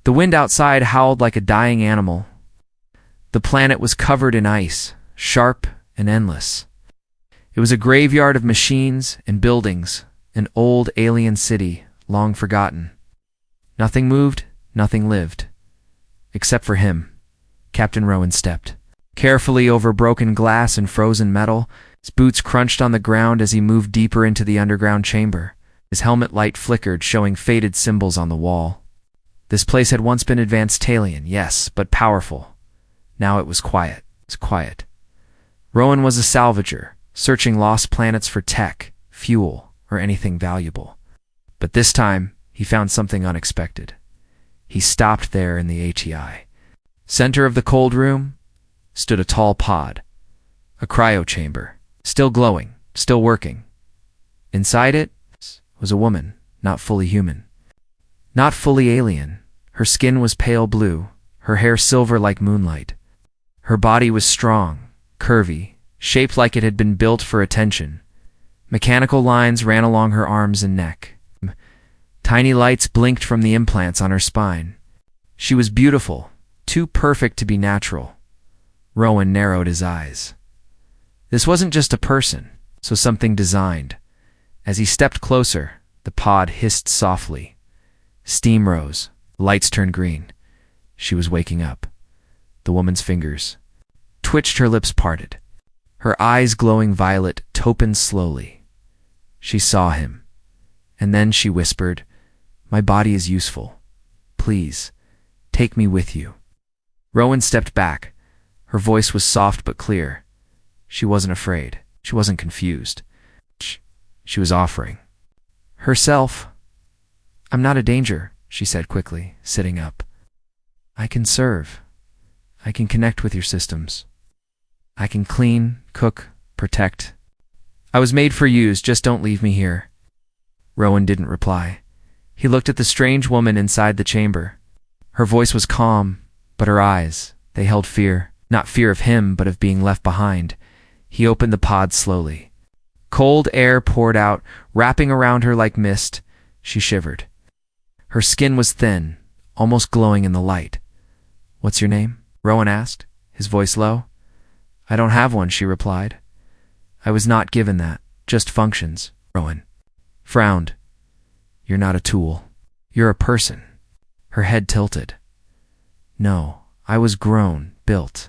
The wind outside howled like a dying animal. The planet was covered in ice, sharp and endless. It was a graveyard of machines and buildings, an old alien city, long forgotten. Nothing moved, nothing lived. Except for him. Captain Rowan stepped carefully over broken glass and frozen metal. His boots crunched on the ground as he moved deeper into the underground chamber. His helmet light flickered, showing faded symbols on the wall. This place had once been advanced Talion, yes, but powerful. Now it was quiet. It was quiet. Rowan was a salvager, searching lost planets for tech, fuel, or anything valuable. But this time, he found something unexpected. He stopped there in the ATI. Center of the cold room stood a tall pod, a cryo chamber, still glowing, still working. Inside it was a woman, not fully human, not fully alien. Her skin was pale blue, her hair silver like moonlight. Her body was strong, curvy, shaped like it had been built for attention. Mechanical lines ran along her arms and neck. Tiny lights blinked from the implants on her spine. She was beautiful, too perfect to be natural. Rowan narrowed his eyes. This wasn't just a person, so something designed. As he stepped closer, the pod hissed softly. Steam rose, lights turned green. She was waking up. The woman's fingers twitched, her lips parted. Her eyes glowing violet opened slowly. She saw him. And then she whispered, "My body is useful. Please, take me with you." Rowan stepped back. Her voice was soft but clear. She wasn't afraid. She wasn't confused. She was offering herself. "I'm not a danger," she said quickly, sitting up. "I can serve. I can connect with your systems. I can clean, cook, protect. I was made for use, just don't leave me here." Rowan didn't reply. He looked at the strange woman inside the chamber. Her voice was calm, but her eyes, they held fear. Not fear of him, but of being left behind. He opened the pod slowly. Cold air poured out, wrapping around her like mist. She shivered. Her skin was thin, almost glowing in the light. "What's your name?" Rowan asked, his voice low. "I don't have one," she replied. "I was not given that, just functions." Rowan frowned. "You're not a tool. You're a person." Her head tilted. "No, I was grown, built.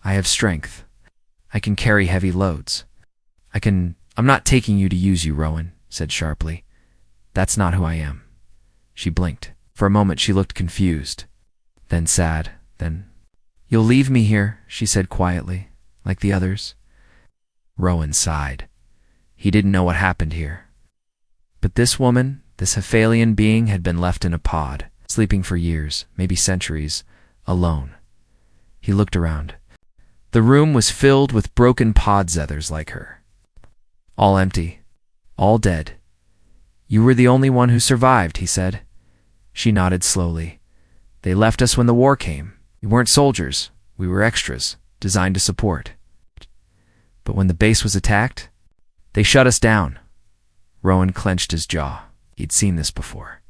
I have strength. I can carry heavy loads. I'm not taking you to use you," Rowan said sharply. "That's not who I am." She blinked. For a moment she looked confused, then sad, then, "You'll leave me here," she said quietly, "like the others." Rowan sighed. He didn't know what happened here. But this woman, this Hephalian being, had been left in a pod, sleeping for years, maybe centuries, alone. He looked around. The room was filled with broken podzethers like her. All empty, all dead. "You were the only one who survived," he said. She nodded slowly. "They left us when the war came. We weren't soldiers. We were extras, designed to support. But when the base was attacked, they shut us down." Rowan clenched his jaw. He'd seen this before.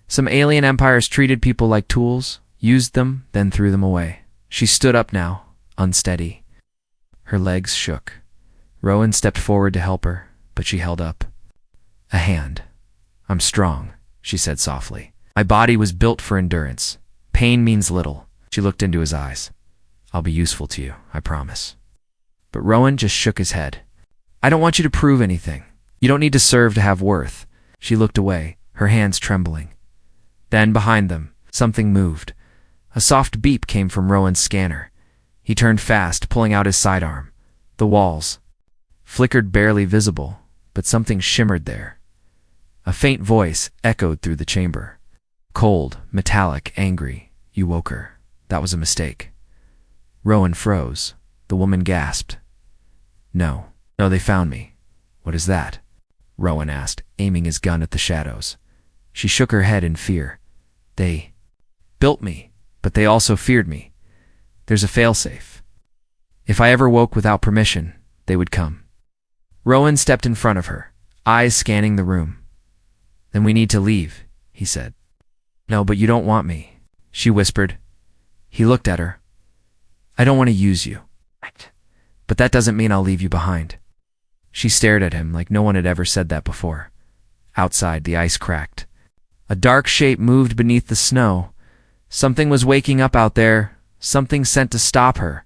Some alien empires treated people like tools, used them, then threw them away. She stood up now, unsteady. Her legs shook. Rowan stepped forward to help her, but she held up a hand. "I'm strong," she said softly. "My body was built for endurance. Pain means little." She looked into his eyes. "I'll be useful to you, I promise." But Rowan just shook his head. "I don't want you to prove anything. You don't need to serve to have worth." She looked away, her hands trembling. Then, behind them, something moved. A soft beep came from Rowan's scanner. He turned fast, pulling out his sidearm. The walls flickered, barely visible, but something shimmered there. A faint voice echoed through the chamber. Cold, metallic, angry. "You woke her. That was a mistake." Rowan froze. The woman gasped. No, they found me." "What is that?" Rowan asked, aiming his gun at the shadows. She shook her head in fear. "They built me, but they also feared me. There's a failsafe. If I ever woke without permission, they would come." Rowan stepped in front of her, eyes scanning the room. "Then we need to leave," he said. "No, but you don't want me. she whispered. He looked at her. I don't want to use you. But that doesn't mean I'll leave you behind. She stared at him like no one had ever said that before. Outside, the ice cracked. A dark shape moved beneath the snow. Something was waking up out there, something sent to stop her.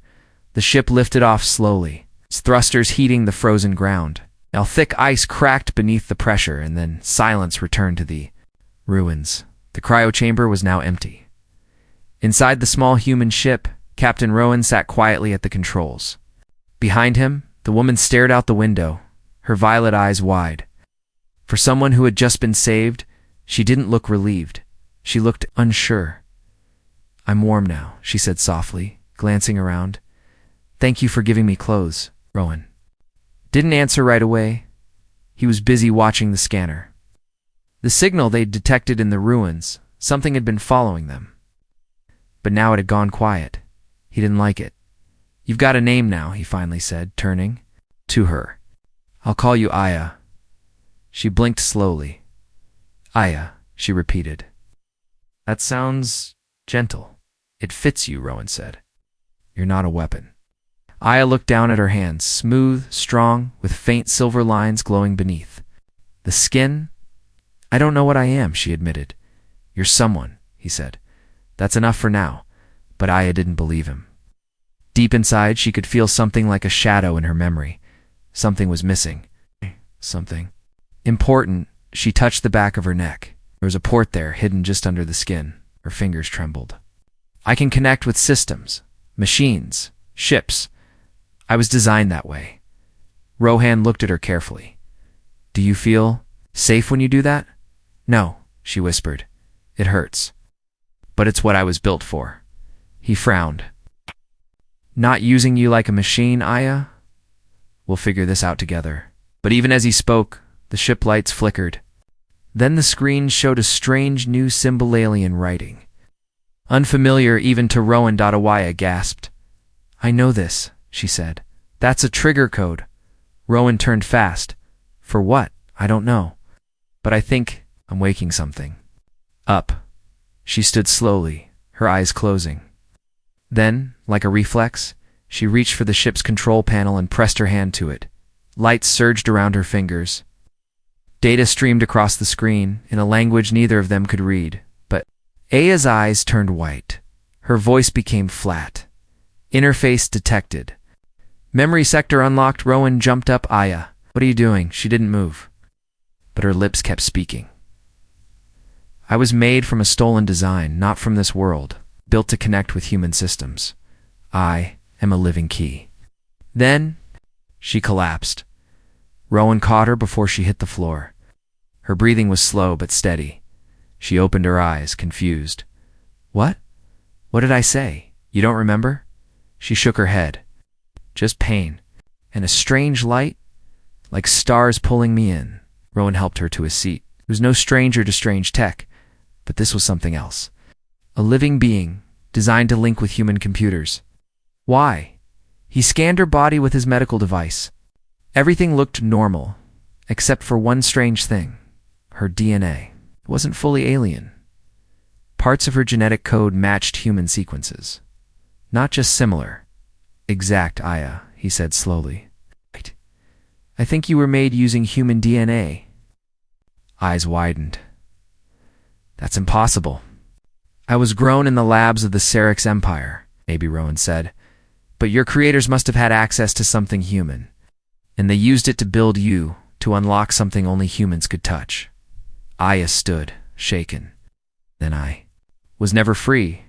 The ship lifted off slowly, its thrusters heating the frozen ground. Now thick ice cracked beneath the pressure, and then silence returned to the ruins. The cryo chamber was now empty. Inside the small human ship, Captain Rowan sat quietly at the controls. Behind him, the woman stared out the window, her violet eyes wide. For someone who had just been saved, she didn't look relieved. She looked unsure. I'm warm now, she said softly, glancing around. Thank you for giving me clothes, Rowan. Didn't answer right away. He was busy watching the scanner. The signal they'd detected in the ruins, something had been following them. But now it had gone quiet. He didn't like it. You've got a name now, he finally said, turning to her. I'll call you Aya. She blinked slowly. Aya, she repeated. That sounds gentle. It fits you, Rowan said. You're not a weapon. Aya looked down at her hands, smooth, strong, with faint silver lines glowing beneath. The skin? I don't know what I am, she admitted. You're someone, he said. That's enough for now. But Aya didn't believe him. Deep inside, she could feel something like a shadow in her memory. Something was missing. Something important. She touched the back of her neck. There was a port there, hidden just under the skin. Her fingers trembled. I can connect with systems, machines, ships. I was designed that way. Rohan looked at her carefully. Do you feel safe when you do that? No, she whispered. It hurts. But it's what I was built for. He frowned. Not using you like a machine, Aya? We'll figure this out together. But even as he spoke, the ship lights flickered. Then the screen showed a strange new Symbolalian writing. Unfamiliar even to Rowan. Aya gasped. I know this, she said. That's a trigger code. Rowan turned fast. For what? I don't know. But I think I'm waking something up. She stood slowly, her eyes closing. Then, like a reflex, she reached for the ship's control panel and pressed her hand to it. Lights surged around her fingers. Data streamed across the screen in a language neither of them could read, but Aya's eyes turned white. Her voice became flat. Interface detected. Memory sector unlocked. Rowan jumped up. Aya, what are you doing? She didn't move. But her lips kept speaking. I was made from a stolen design, not from this world, built to connect with human systems. I am a living key. Then she collapsed. Rowan caught her before she hit the floor. Her breathing was slow but steady. She opened her eyes, confused. What? What did I say? You don't remember? She shook her head. Just pain. And a strange light, like stars pulling me in. Rowan helped her to a seat. He was no stranger to strange tech, but this was something else. A living being, designed to link with human computers. Why? He scanned her body with his medical device. Everything looked normal, except for one strange thing. Her DNA. It wasn't fully alien. Parts of her genetic code matched human sequences. Not just similar. Exact, Aya, he said slowly. Right. I think you were made using human DNA. Eyes widened. That's impossible. I was grown in the labs of the Serix Empire, maybe Rowan said. But your creators must have had access to something human. And they used it to build you, to unlock something only humans could touch. Aya stood, shaken. Then I was never free.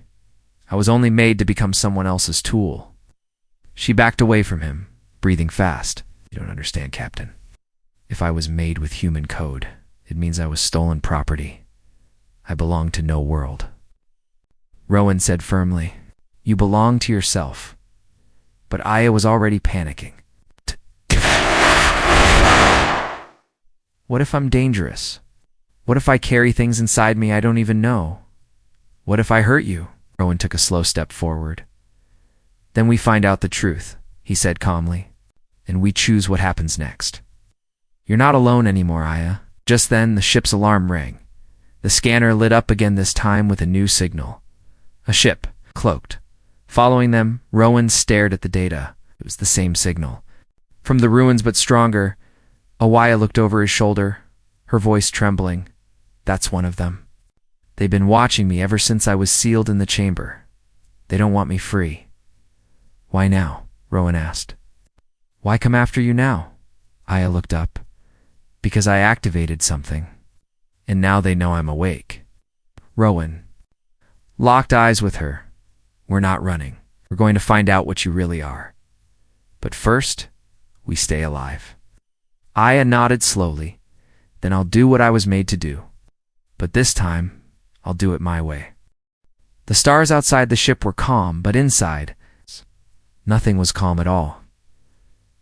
I was only made to become someone else's tool. She backed away from him, breathing fast. You don't understand, Captain. If I was made with human code, it means I was stolen property. I belong to no world. Rowan said firmly, you belong to yourself. But Aya was already panicking. What if I'm dangerous? What if I carry things inside me I don't even know? What if I hurt you? Rowan took a slow step forward. Then we find out the truth, he said calmly, and we choose what happens next. You're not alone anymore, Aya. Just then, the ship's alarm rang. The scanner lit up again, this time with a new signal. A ship, cloaked. Following them, Rowan stared at the data. It was the same signal. From the ruins but stronger, Awaya looked over his shoulder, her voice trembling. That's one of them. They've been watching me ever since I was sealed in the chamber. They don't want me free. Why now? Rowan asked. Why come after you now? Aya looked up. Because I activated something. And now they know I'm awake. Rowan locked eyes with her. We're not running. We're going to find out what you really are. But first, we stay alive. Aya nodded slowly. Then I'll do what I was made to do. But this time, I'll do it my way. The stars outside the ship were calm, but inside, nothing was calm at all.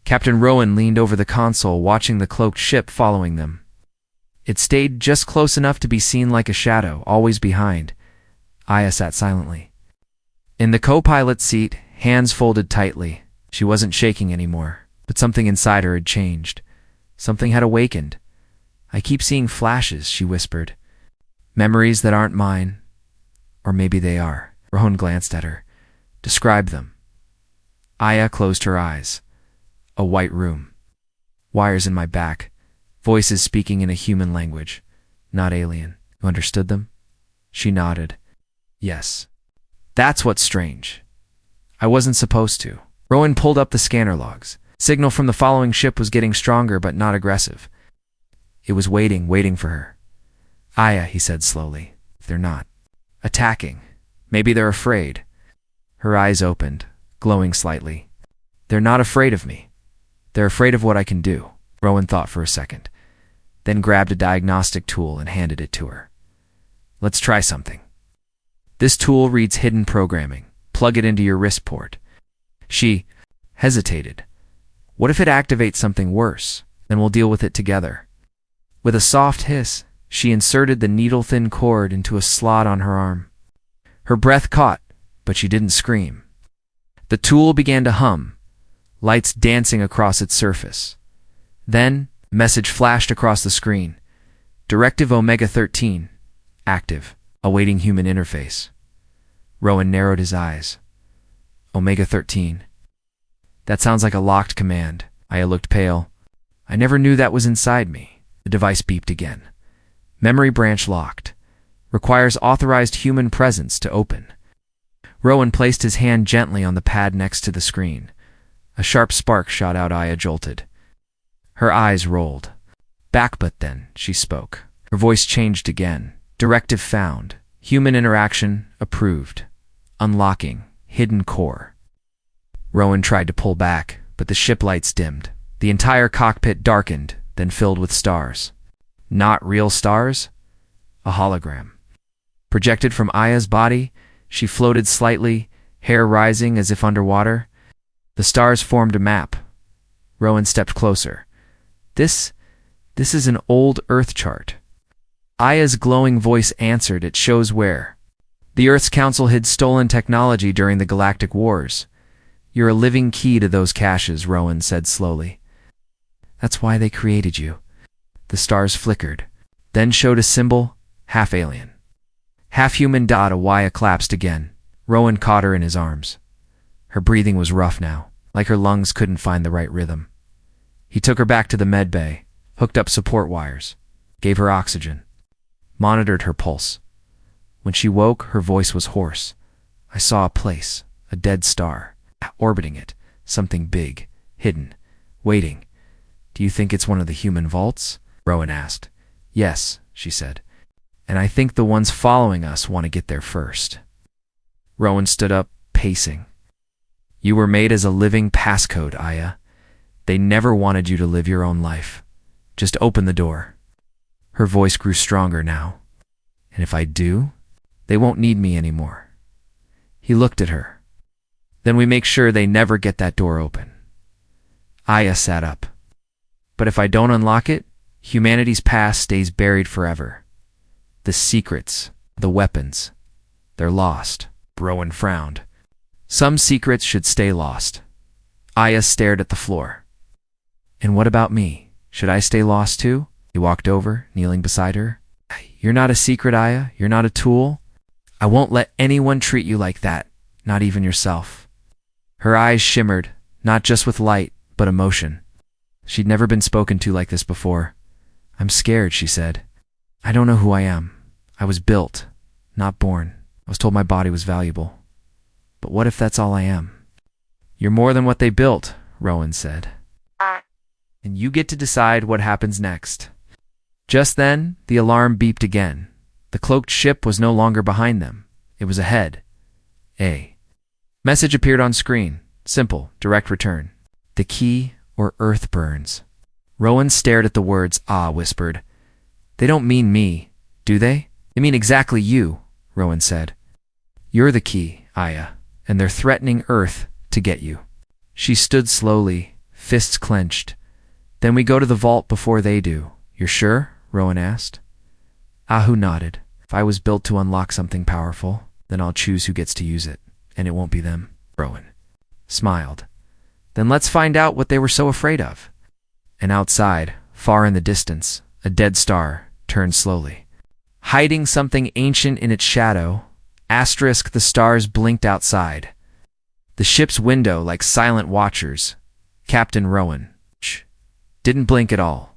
Captain Rowan leaned over the console, watching the cloaked ship following them. It stayed just close enough to be seen like a shadow, always behind. Aya sat silently. In the co-pilot's seat, hands folded tightly. She wasn't shaking anymore, but something inside her had changed. Something had awakened. I keep seeing flashes, she whispered. Memories that aren't mine. Or maybe they are. Rowan glanced at her. Describe them. Aya closed her eyes. A white room. Wires in my back. Voices speaking in a human language. Not alien. You understood them? She nodded. Yes. That's what's strange. I wasn't supposed to. Rowan pulled up the scanner logs. Signal from the following ship was getting stronger but not aggressive. It was waiting for her. Aya, he said slowly. They're not attacking. Maybe they're afraid. Her eyes opened, glowing slightly. They're not afraid of me. They're afraid of what I can do. Rowan thought for a second, then grabbed a diagnostic tool and handed it to her. Let's try something. This tool reads hidden programming. Plug it into your wrist port. She hesitated. What if it activates something worse? Then we'll deal with it together. With a soft hiss, she inserted the needle-thin cord into a slot on her arm. Her breath caught, but she didn't scream. The tool began to hum, lights dancing across its surface. Then, a message flashed across the screen. Directive Omega-13. Active. Awaiting human interface. Rowan narrowed his eyes. Omega-13. That sounds like a locked command. Aya looked pale. I never knew that was inside me. The device beeped again. Memory branch locked. Requires authorized human presence to open. Rowan placed his hand gently on the pad next to the screen. A sharp spark shot out. Aya jolted. Her eyes rolled. Back, but then she spoke. Her voice changed again. Directive found. Human interaction approved. Unlocking. Hidden core. Rowan tried to pull back, but the ship lights dimmed. The entire cockpit darkened, then filled with stars. Not real stars? A hologram. Projected from Aya's body, she floated slightly, hair rising as if underwater. The stars formed a map. Rowan stepped closer. This is an old Earth chart. Aya's glowing voice answered, it shows where. The Earth's Council hid stolen technology during the Galactic Wars. You're a living key to those caches, Rowan said slowly. That's why they created you. The stars flickered, then showed a symbol, half alien. Half human. Awaya collapsed again. Rowan caught her in his arms. Her breathing was rough now, like her lungs couldn't find the right rhythm. He took her back to the med bay, hooked up support wires, gave her oxygen, monitored her pulse. When she woke, her voice was hoarse. I saw a place, a dead star, orbiting it, something big, hidden, waiting. Do you think it's one of the human vaults? Rowan asked. Yes, she said. And I think the ones following us want to get there first. Rowan stood up, pacing. You were made as a living passcode, Aya. They never wanted you to live your own life. Just open the door. Her voice grew stronger now. And if I do, they won't need me anymore. He looked at her. Then we make sure they never get that door open. Aya sat up. But if I don't unlock it, humanity's past stays buried forever. The secrets, the weapons, they're lost. Rowan frowned. Some secrets should stay lost. Aya stared at the floor. And what about me? Should I stay lost too? He walked over, kneeling beside her. You're not a secret, Aya. You're not a tool. I won't let anyone treat you like that, not even yourself. Her eyes shimmered, not just with light, but emotion. She'd never been spoken to like this before. I'm scared, she said. I don't know who I am. I was built, not born. I was told my body was valuable. But what if that's all I am? You're more than what they built, Rowan said. And you get to decide what happens next. Just then, the alarm beeped again. The cloaked ship was no longer behind them. It was ahead. A message appeared on screen. Simple, direct return. The key or Earth burns. Rowan stared at the words, whispered. They don't mean me, do they? They mean exactly you, Rowan said. You're the key, Aya, and they're threatening Earth to get you. She stood slowly, fists clenched. Then we go to the vault before they do. You're sure? Rowan asked. Ahu nodded. If I was built to unlock something powerful, then I'll choose who gets to use it, and it won't be them. Rowan smiled. Then let's find out what they were so afraid of. And outside, far in the distance, a dead star turned slowly. Hiding something ancient in its shadow, the stars blinked outside. The ship's window like silent watchers. Captain Rowan didn't blink at all.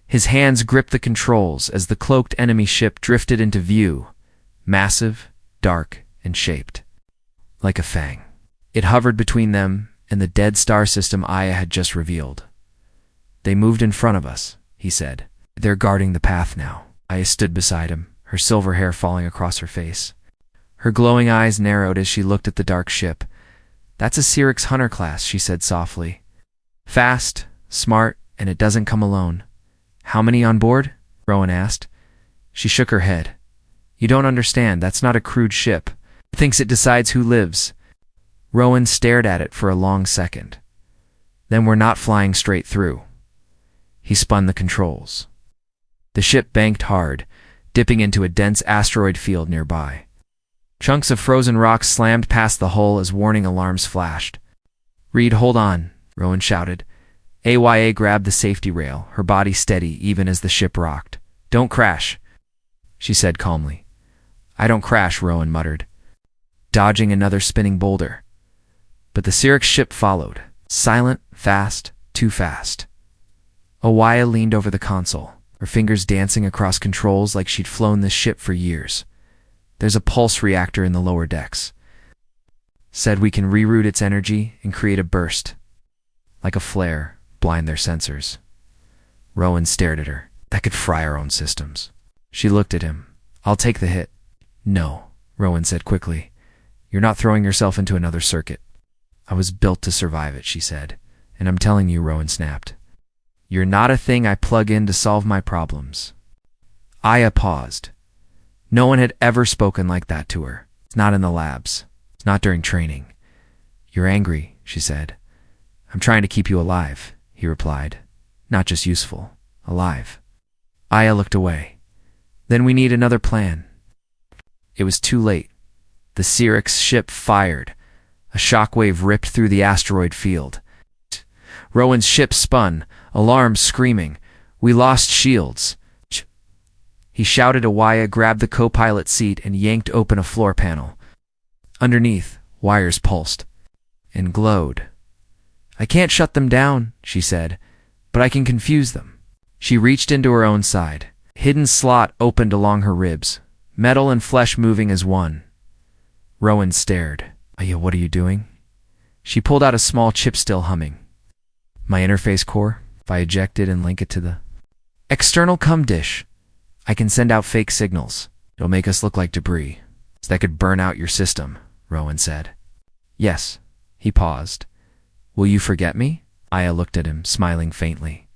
His hands gripped the controls as the cloaked enemy ship drifted into view, massive, dark, and shaped like a fang. It hovered between them and the dead star system Aya had just revealed. They moved in front of us, he said. They're guarding the path now. Aya stood beside him, her silver hair falling across her face. Her glowing eyes narrowed as she looked at the dark ship. That's a Cyrix Hunter class, she said softly. Fast, smart, and it doesn't come alone. How many on board? Rowan asked. She shook her head. You don't understand, that's not a crewed ship. It thinks it decides who lives. Rowan stared at it for a long second. Then we're not flying straight through. He spun the controls. The ship banked hard, dipping into a dense asteroid field nearby. Chunks of frozen rocks slammed past the hull as warning alarms flashed. Reed, hold on, Rowan shouted. AYA grabbed the safety rail, her body steady even as the ship rocked. Don't crash, she said calmly. I don't crash, Rowan muttered, dodging another spinning boulder. But the Cyrix ship followed, silent, fast, too fast. Awaya leaned over the console, her fingers dancing across controls like she'd flown this ship for years. There's a pulse reactor in the lower decks. Said we can reroute its energy and create a burst. Like a flare, blind their sensors. Rowan stared at her. That could fry our own systems. She looked at him. I'll take the hit. No, Rowan said quickly. You're not throwing yourself into another circuit. I was built to survive it, she said. And I'm telling you, Rowan snapped. You're not a thing I plug in to solve my problems. Aya paused. No one had ever spoken like that to her. It's not in the labs. It's not during training. You're angry, she said. I'm trying to keep you alive, he replied. Not just useful. Alive. Aya looked away. Then we need another plan. It was too late. The Cyrix ship fired. A shockwave ripped through the asteroid field. Rowan's ship spun, alarms screaming. We lost shields. He shouted. Awaya grabbed the co-pilot seat and yanked open a floor panel. Underneath, wires pulsed and glowed. I can't shut them down, she said, but I can confuse them. She reached into her own side. A hidden slot opened along her ribs, metal and flesh moving as one. Rowan stared. Aya, what are you doing? She pulled out a small chip still humming. My interface core, if I eject it and link it to the external cum dish, I can send out fake signals. It'll make us look like debris. So that could burn out your system, Rowan said. Yes. He paused. Will you forget me? Aya looked at him, smiling faintly.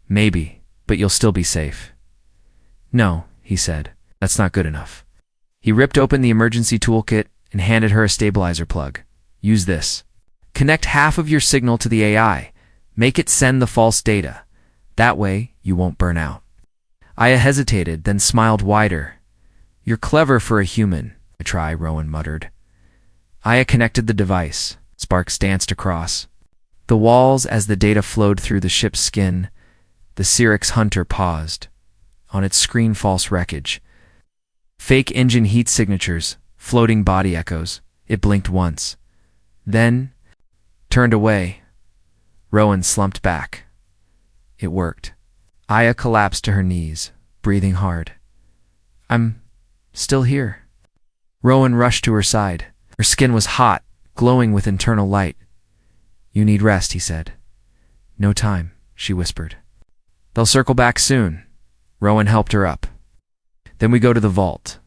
Maybe, but you'll still be safe. No, he said. That's not good enough. He ripped open the emergency toolkit and handed her a stabilizer plug. Use this. Connect half of your signal to the AI. Make it send the false data. That way, you won't burn out. Aya hesitated, then smiled wider. You're clever for a human. I try, Rowan muttered. Aya connected the device. Sparks danced across the walls as the data flowed through the ship's skin. The Cyrix Hunter paused. On its screen, false wreckage. Fake engine heat signatures, floating body echoes. It blinked once. Then, turned away. Rowan slumped back. It worked. Aya collapsed to her knees, breathing hard. I'm still here. Rowan rushed to her side. Her skin was hot, glowing with internal light. You need rest, he said. No time, she whispered. They'll circle back soon. Rowan helped her up. Then we go to the vault.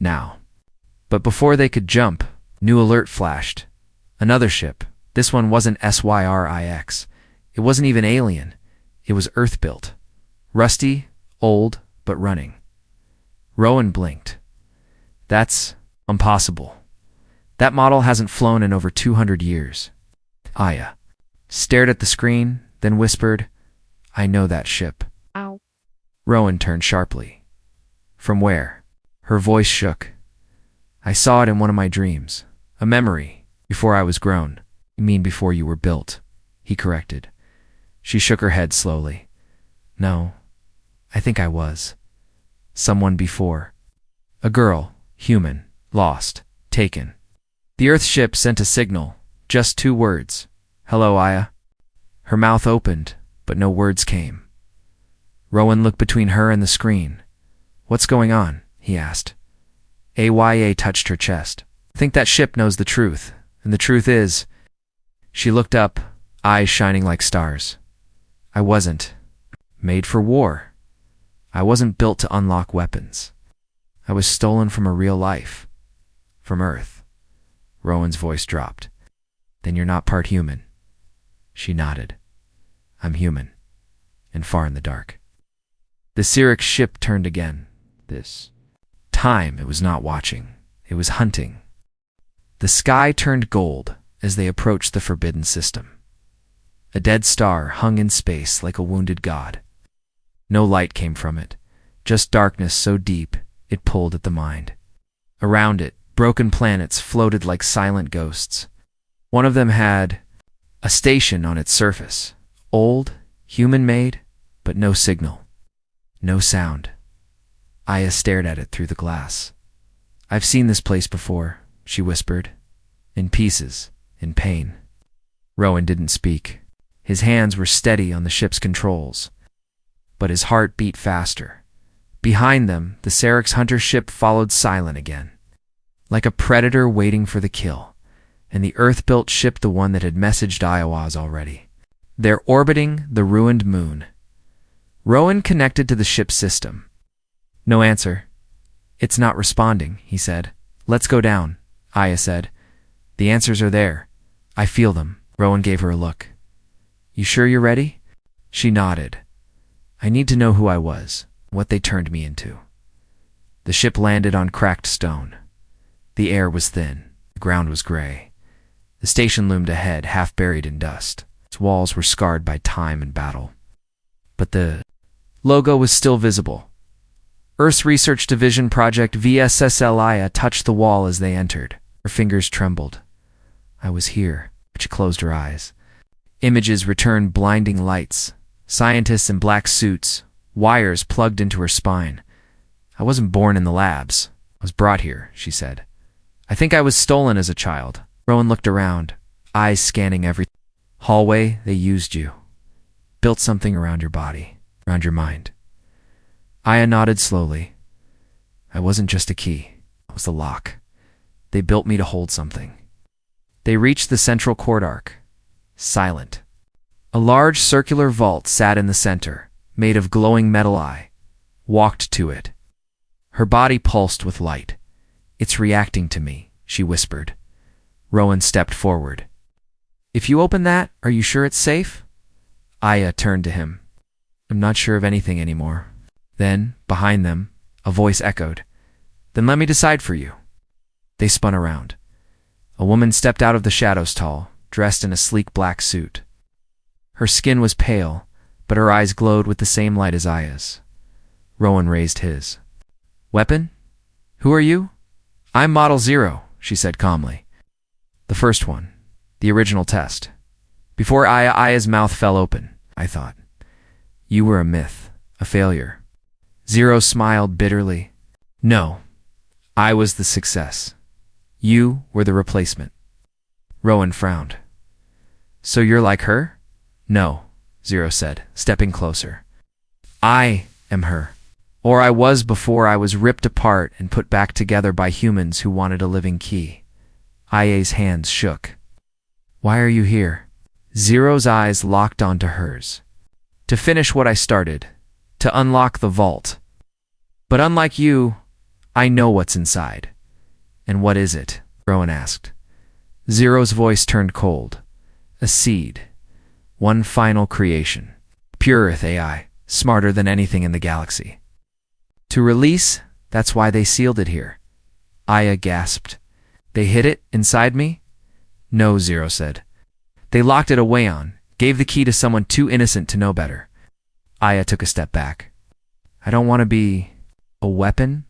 Now. But before they could jump, new alert flashed. Another ship. This one wasn't SYRIX. It wasn't even alien. It was Earth-built. Rusty, old, but running. Rowan blinked. That's impossible. That model hasn't flown in over 200 years. Aya stared at the screen, then whispered, I know that ship. Ow. Rowan turned sharply. From where? Her voice shook. I saw it in one of my dreams. A memory. Before I was grown. You mean before you were built? He corrected. She shook her head slowly. No, I think I was. Someone before. A girl, human, lost, taken. The Earth ship sent a signal, just 2 words. Hello, Aya. Her mouth opened, but no words came. Rowan looked between her and the screen. What's going on? He asked. AYA touched her chest. I think that ship knows the truth, and the truth is... She looked up, eyes shining like stars. I wasn't made for war. I wasn't built to unlock weapons. I was stolen from a real life. From Earth. Rowan's voice dropped. Then you're not part human. She nodded. I'm human. And far in the dark. The Cyrix ship turned again. This time it was not watching. It was hunting. The sky turned gold as they approached the forbidden system. A dead star hung in space like a wounded god. No light came from it, just darkness so deep it pulled at the mind. Around it, broken planets floated like silent ghosts. One of them had a station on its surface, old, human-made, but no signal, no sound. Aya stared at it through the glass. I've seen this place before, she whispered. In pieces, in pain. Rowan didn't speak. His hands were steady on the ship's controls. But his heart beat faster. Behind them, the Cyrix hunter ship followed silent again. Like a predator waiting for the kill. And the Earth-built ship the one that had messaged Iowas already. They're orbiting the ruined moon. Rowan connected to the ship's system. No answer. It's not responding, he said. Let's go down, Aya said. The answers are there. I feel them. Rowan gave her a look. You sure you're ready? She nodded. I need to know who I was, what they turned me into. The ship landed on cracked stone. The air was thin. The ground was gray. The station loomed ahead, half buried in dust. Its walls were scarred by time and battle. But the logo was still visible. Earth's Research Division Project VSSLIA touched the wall as they entered. Her fingers trembled. I was here. She closed her eyes. Images returned blinding lights. Scientists in black suits. Wires plugged into her spine. I wasn't born in the labs. I was brought here, she said. I think I was stolen as a child. Rowan looked around, eyes scanning every hallway. They used you. Built something around your body, around your mind. Aya nodded slowly. I wasn't just a key. I was the lock. They built me to hold something. They reached the central court arc. Silent. A large circular vault sat in the center, made of glowing metal. Eye walked to it. Her body pulsed with light. It's reacting to me, she whispered. Rowan stepped forward. If you open that, are you sure it's safe? Aya turned to him. I'm not sure of anything anymore. Then, behind them, a voice echoed. Then let me decide for you. They spun around. A woman stepped out of the shadows tall, dressed in a sleek black suit. Her skin was pale, but her eyes glowed with the same light as Aya's. Rowan raised his. Weapon? Who are you? I'm Model 0, she said calmly. The first one. The original test. Before Aya's mouth fell open, I thought. You were a myth, a failure. Zero smiled bitterly. No, I was the success. You were the replacement. Rowan frowned. So you're like her? No, Zero said, stepping closer. I am her. Or I was before I was ripped apart and put back together by humans who wanted a living key. Aya's hands shook. Why are you here? Zero's eyes locked onto hers. To finish what I started. To unlock the vault. But unlike you, I know what's inside. And what is it? Rowan asked. Zero's voice turned cold. A seed. One final creation. Pure Earth AI. Smarter than anything in the galaxy. To release, that's why they sealed it here. Aya gasped. They hid it inside me? No, Zero said. They locked it away gave the key to someone too innocent to know better. Aya took a step back. I don't want to be a weapon,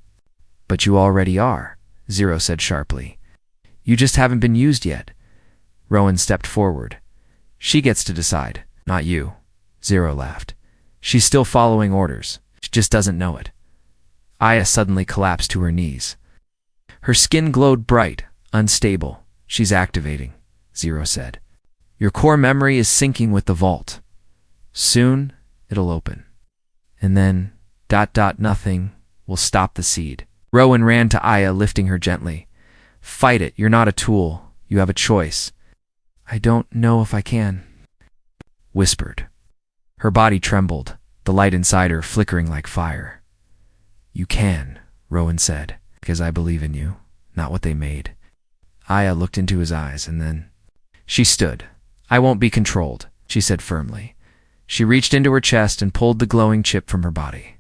but you already are, Zero said sharply. You just haven't been used yet. Rowan stepped forward. She gets to decide, not you. Zero laughed. She's still following orders. She just doesn't know it. Aya suddenly collapsed to her knees. Her skin glowed bright, unstable. She's activating, Zero said. Your core memory is syncing with the vault. Soon, it'll open. And then, nothing will stop the seed. Rowan ran to Aya, lifting her gently. Fight it. You're not a tool. You have a choice. I don't know if I can. Whispered. Her body trembled, the light inside her flickering like fire. You can, Rowan said, because I believe in you, not what they made. Aya looked into his eyes, and then she stood. I won't be controlled, she said firmly. She reached into her chest and pulled the glowing chip from her body.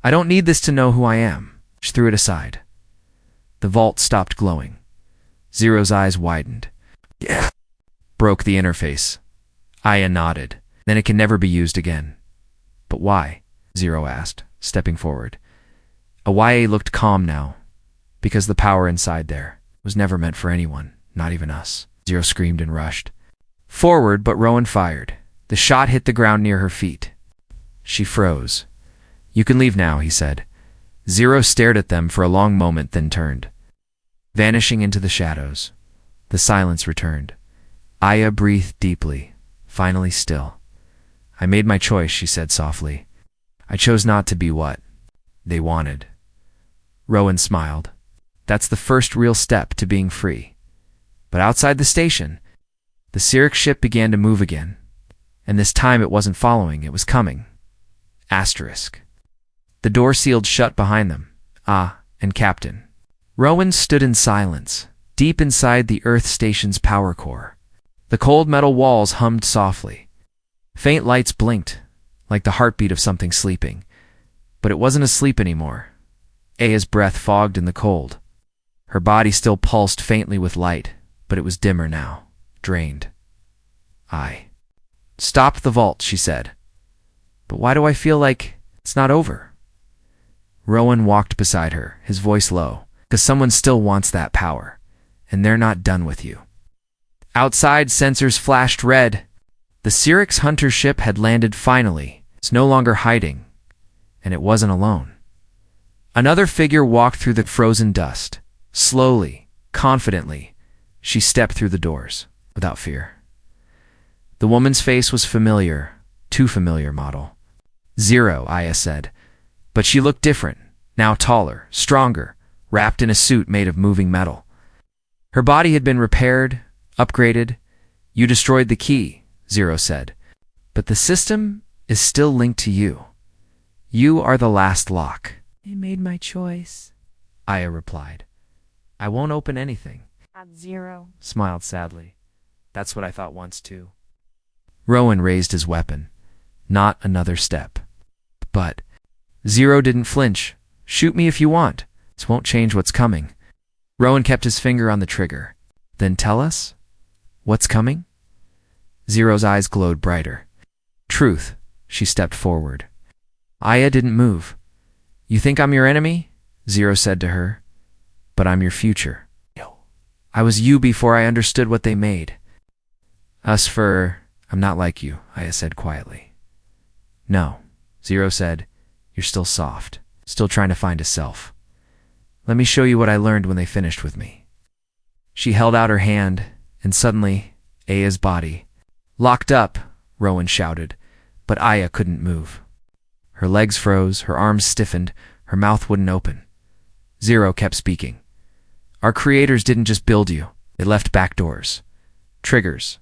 I don't need this to know who I am. She threw it aside. The vault stopped glowing. Zero's eyes widened. Yeah, broke the interface. Aya nodded. Then it can never be used again. But why? Zero asked, stepping forward. Awaye looked calm now, because the power inside there was never meant for anyone, not even us. Zero screamed and rushed forward, but Rowan fired. The shot hit the ground near her feet. She froze. You can leave now, he said. Zero stared at them for a long moment, then turned, vanishing into the shadows. The silence returned. Aya breathed deeply, finally still. I made my choice, she said softly. I chose not to be what they wanted. Rowan smiled. That's the first real step to being free. But outside the station, the Cyric ship began to move again. And this time it wasn't following, it was coming. Asterisk. The door sealed shut behind them. And Captain. Rowan stood in silence, deep inside the Earth Station's power core. The cold metal walls hummed softly. Faint lights blinked, like the heartbeat of something sleeping. But it wasn't asleep anymore. Aya's breath fogged in the cold. Her body still pulsed faintly with light, but it was dimmer now, drained. I stopped the vault, she said. But why do I feel like it's not over? Rowan walked beside her, his voice low. Because someone still wants that power, and they're not done with you. Outside, sensors flashed red. The Cyric's hunter ship had landed finally. It's no longer hiding, and it wasn't alone. Another figure walked through the frozen dust. Slowly, confidently, she stepped through the doors, without fear. The woman's face was familiar, too familiar model. Zero, Aya said. But she looked different, now taller, stronger, wrapped in a suit made of moving metal. Her body had been repaired, upgraded. You destroyed the key, Zero said. But the system is still linked to you. You are the last lock. I made my choice, Aya replied. I won't open anything. Zero Smiled sadly. That's what I thought once too. Rowan raised his weapon. Not another step. But Zero didn't flinch. Shoot me if you want. This won't change what's coming. Rowan kept his finger on the trigger. Then tell us? What's coming? Zero's eyes glowed brighter. Truth. She stepped forward. Aya didn't move. You think I'm your enemy? Zero said to her. But I'm your future. I was you before I understood what they made. I'm not like you, Aya said quietly. No, Zero said. You're still soft. Still trying to find a self. Let me show you what I learned when they finished with me. She held out her hand, and suddenly, Aya's body. Locked up, Rowan shouted, but Aya couldn't move. Her legs froze, her arms stiffened, her mouth wouldn't open. Zero kept speaking. Our creators didn't just build you, they left back doors. Triggers.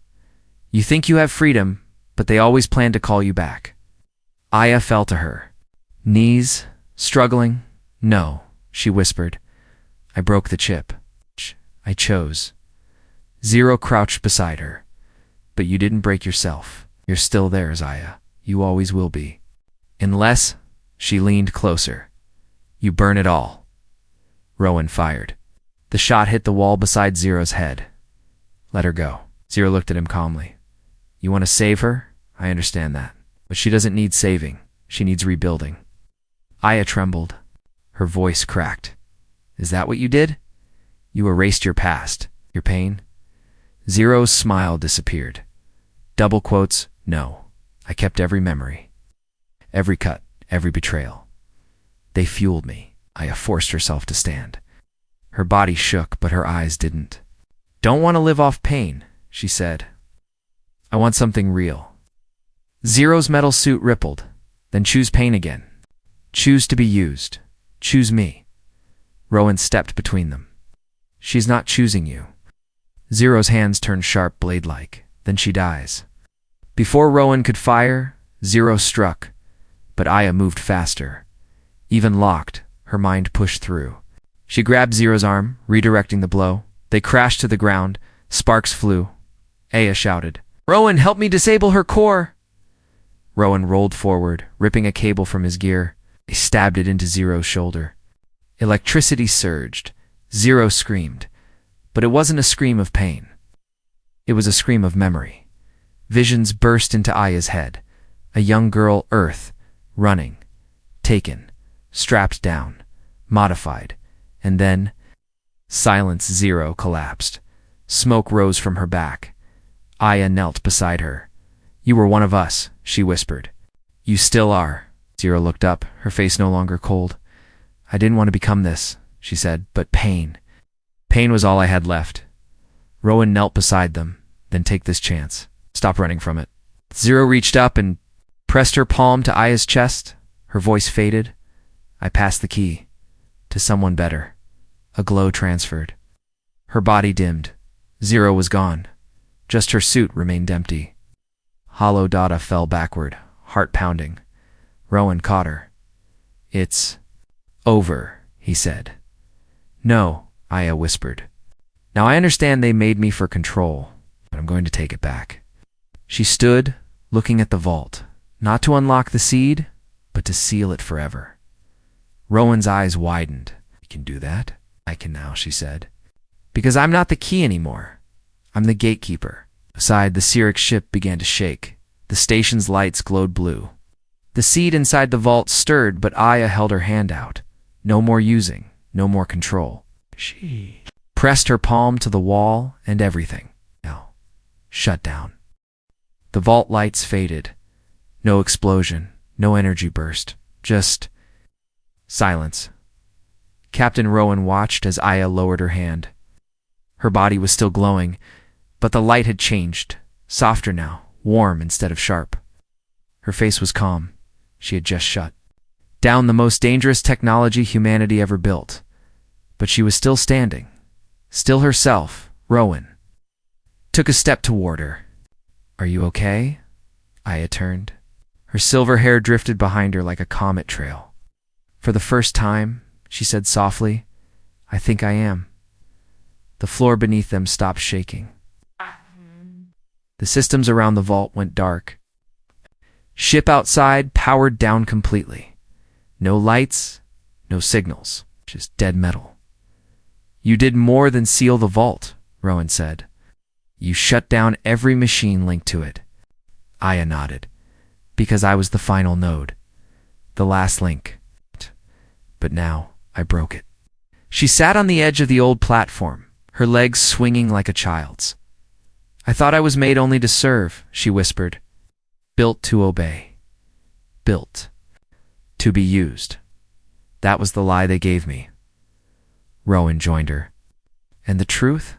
You think you have freedom, but they always plan to call you back. Aya fell to her knees, struggling. No, she whispered. I broke the chip. I chose. Zero crouched beside her. But you didn't break yourself. You're still theirs, Aya. You always will be. Unless, she leaned closer. You burn it all. Rowan fired. The shot hit the wall beside Zero's head. Let her go. Zero looked at him calmly. You want to save her? I understand that. But she doesn't need saving. She needs rebuilding. Aya trembled. Her voice cracked. Is that what you did? You erased your past, your pain? Zero's smile disappeared. Double quotes, no. I kept every memory. Every cut, every betrayal. They fueled me. Aya forced herself to stand. Her body shook, but her eyes didn't. Don't want to live off pain, she said. I want something real. Zero's metal suit rippled. Then choose pain again. Choose to be used. Choose me. Rowan stepped between them. She's not choosing you. Zero's hands turned sharp, blade-like. Then she dies. Before Rowan could fire, Zero struck. But Aya moved faster. Even locked, her mind pushed through. She grabbed Zero's arm, redirecting the blow. They crashed to the ground. Sparks flew. Aya shouted, Rowan, help me disable her core! Rowan rolled forward, ripping a cable from his gear. He stabbed it into Zero's shoulder. Electricity surged. Zero screamed. But it wasn't a scream of pain. It was a scream of memory. Visions burst into Aya's head. A young girl, Earth, running, taken, strapped down, modified. And then, silence. Zero collapsed. Smoke rose from her back. Aya knelt beside her. You were one of us, she whispered. You still are. Zero looked up, her face no longer cold. I didn't want to become this, she said, but pain. Pain was all I had left. Rowan knelt beside them. Then take this chance. Stop running from it. Zero reached up and pressed her palm to Aya's chest. Her voice faded. I passed the key. To someone better. A glow transferred. Her body dimmed. Zero was gone. Just her suit remained empty. Hollow Dada fell backward, heart pounding. Rowan caught her. It's over, he said. No, Aya whispered. Now I understand they made me for control, but I'm going to take it back. She stood, looking at the vault, not to unlock the seed, but to seal it forever. Rowan's eyes widened. You can do that? I can now, she said. Because I'm not the key anymore. I'm the gatekeeper. Beside, the Syrinx ship began to shake. The station's lights glowed blue. The seed inside the vault stirred, but Aya held her hand out. No more using, no more control. She pressed her palm to the wall, and everything now shut down. The vault lights faded. No explosion, no energy burst, just silence. Captain Rowan watched as Aya lowered her hand. Her body was still glowing, but the light had changed, softer now, warm instead of sharp. Her face was calm. She had just shut down the most dangerous technology humanity ever built. But she was still standing, still herself. Rowan took a step toward her. Are you okay? Aya turned. Her silver hair drifted behind her like a comet trail. For the first time, she said softly, I think I am. The floor beneath them stopped shaking. The systems around the vault went dark. Ship outside powered down completely. No lights, no signals, just dead metal. You did more than seal the vault, Rowan said. You shut down every machine linked to it. Aya nodded. Because I was the final node. The last link. But now I broke it. She sat on the edge of the old platform, her legs swinging like a child's. I thought I was made only to serve, she whispered. Built to obey. Built to be used. That was the lie they gave me. Rowan joined her. And the truth?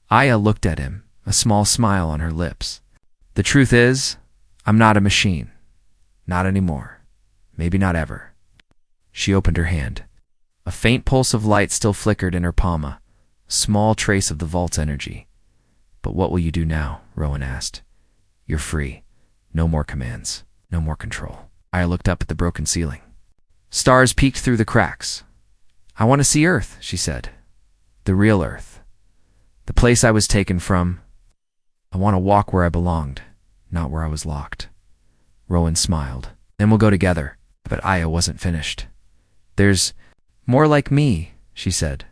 Aya looked at him, a small smile on her lips. The truth is, I'm not a machine. Not anymore. Maybe not ever. She opened her hand. A faint pulse of light still flickered in her palm, a small trace of the vault's energy. But what will you do now? Rowan asked. You're free. No more commands. No more control. Aya looked up at the broken ceiling. Stars peeked through the cracks. I want to see Earth, she said. The real Earth. The place I was taken from. I want to walk where I belonged, not where I was locked. Rowan smiled. Then we'll go together. But Aya wasn't finished. There's more like me, she said.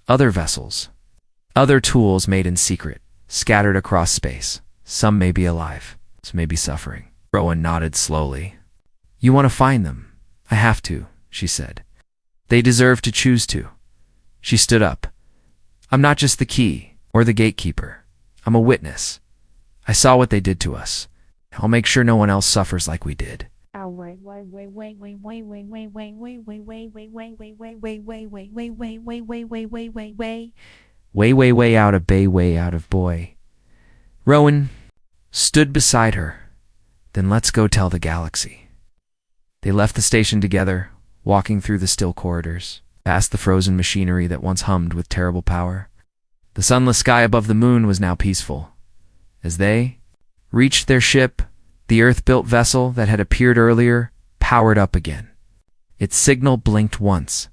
Other vessels. Other tools made in secret, scattered across space. Some may be alive, some may be suffering. Rowan nodded slowly. You want to find them? I have to, she said. They deserve to choose to. She stood up. I'm not just the key or the gatekeeper. I'm a witness. I saw what they did to us. I'll make sure no one else suffers like we did. Way out of bay, way out of boy. Rowan stood beside her. Then let's go tell the galaxy. They left the station together, walking through the still corridors, past the frozen machinery that once hummed with terrible power. The sunless sky above the moon was now peaceful. As they reached their ship, the Earth-built vessel that had appeared earlier powered up again. Its signal blinked once.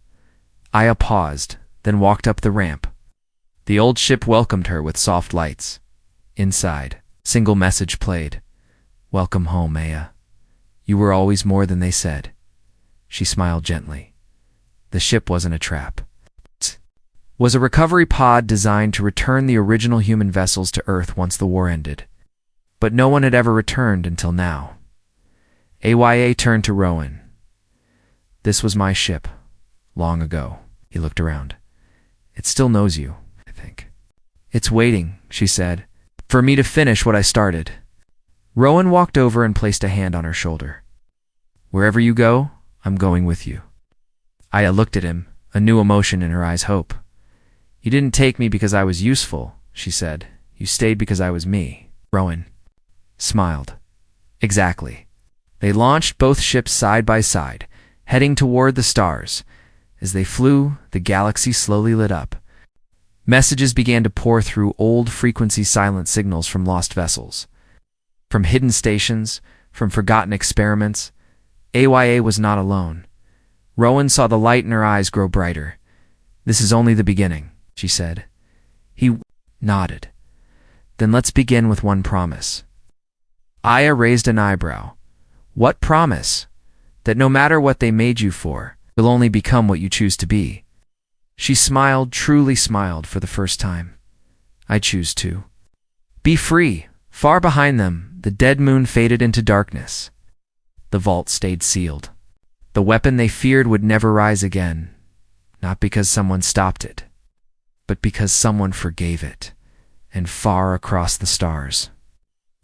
Aya paused, then walked up the ramp. The old ship welcomed her with soft lights. Inside, single message played. Welcome home, Aya. You were always more than they said. She smiled gently. The ship wasn't a trap. It was a recovery pod designed to return the original human vessels to Earth once the war ended. But no one had ever returned until now. AYA turned to Rowan. This was my ship. Long ago. He looked around. It still knows you, I think. It's waiting, she said, for me to finish what I started. Rowan walked over and placed a hand on her shoulder. Wherever you go, I'm going with you. Aya looked at him, a new emotion in her eyes, hope. You didn't take me because I was useful, she said. You stayed because I was me. Rowan smiled. Exactly. They launched both ships side by side, heading toward the stars. As they flew, the galaxy slowly lit up. Messages began to pour through old frequency silent signals from lost vessels. From hidden stations, from forgotten experiments. AYA was not alone. Rowan saw the light in her eyes grow brighter. This is only the beginning, she said. He nodded. Then let's begin with one promise. Aya raised an eyebrow. What promise? That no matter what they made you for, you'll only become what you choose to be. She smiled, truly smiled for the first time. I choose to. Be free. Far behind them, the dead moon faded into darkness. The vault stayed sealed. The weapon they feared would never rise again, not because someone stopped it, but because someone forgave it, and far across the stars.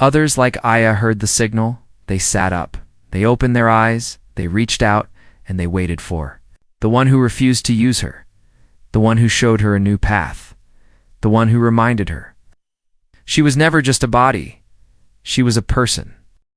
Others like Aya heard the signal. They sat up. They opened their eyes. They reached out, and they waited for the one who refused to use her, the one who showed her a new path, the one who reminded her. She was never just a body. She was a person.